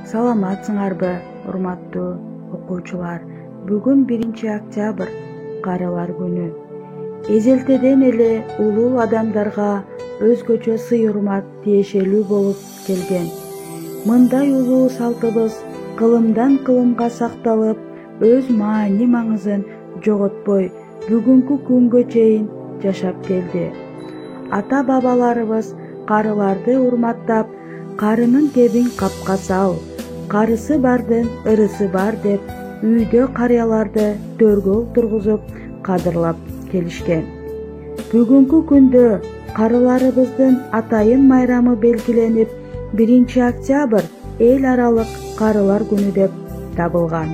Саламатсыңарбы, урматтуу окуучулар. Бүгүн 1-октябрь, карылар күнү. Эзелтеден эле улуу адамдарга өзгөчө сый-урмат тиешелүү болуп келген. Мындай улуу салтыбыз кылымдан кылымга сакталып, өз маани-маңызын жоготпой, бүгүнкү күнгө чейин жашап келди. Ата-бабаларыбыз карыларды урматтап, карынын кебин капка сал, карысы бардын ырысы бар деп, үйдө карыяларды төргө отургузуп кадырлап келишкен. Бүгүнкү күндө карыларыбыздын атайын майрамы белгиленип, 1-октябрь эл аралык карылар күнү деп табылган.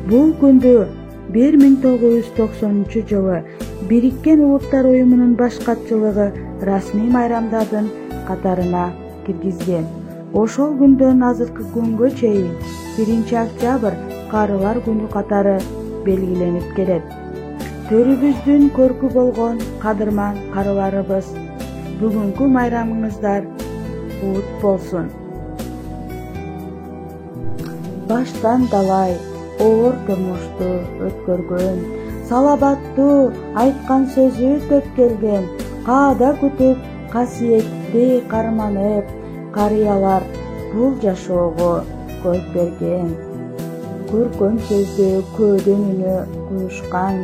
Бул күндү 1990-жылы Бириккен Улуттар Уюмунун баш катчылыгы расмий майрамдардын катарына киргизген. Ошол күндөн азыркы күнгө чейин 1-октябрь карылар күнү катары белгиленип келет. Төрүбүздүн көркү болгон кадырман карыларыбыз, бүгүнкү майрамыңыздар кут болсун. Баштан далай оор турмушту өткөргөн, салабаттуу айткан сөзү төп келген, каада күтүп касиетти карманып, карыялар бул жашоого көз берген. Көркөм сөздү көөдөн үнү куюшкан,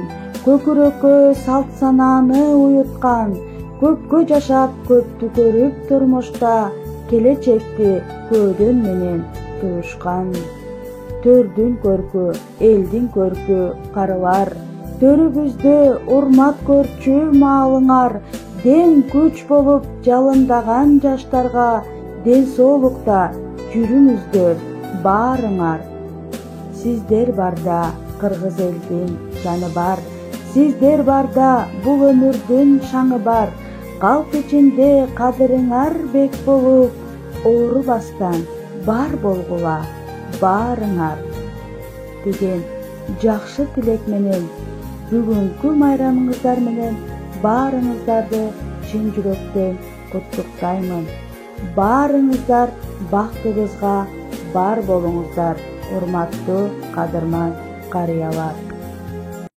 көкүрөккө салт санааны уюткан, көпкө жашап көптү көрүп турмушта, келечекти көөдөн менен туюшкан. Төрдүн көркү, элдин көркү карылар, төрүбүздө урмат көрчү маалыңар, дем күч болуп жалындаган жаштарга, ден соолукта жүрүңүздөр баарыңар. Сиздер барда кыргыз элдин жаны бар, сиздер барда бул өмүрдүн шаңы бар, калк ичинде кадырыңар бек болуп, оорубастан бар болгула баарыңар деген жакшы тилек менен бүгүнкү майрамыңыздар менен баарыңыздарды чын жүрөктөн куттуктаймын. Баарыңыздар бактыбызга бар болуңуздар, урматтуу кадырман карыялар.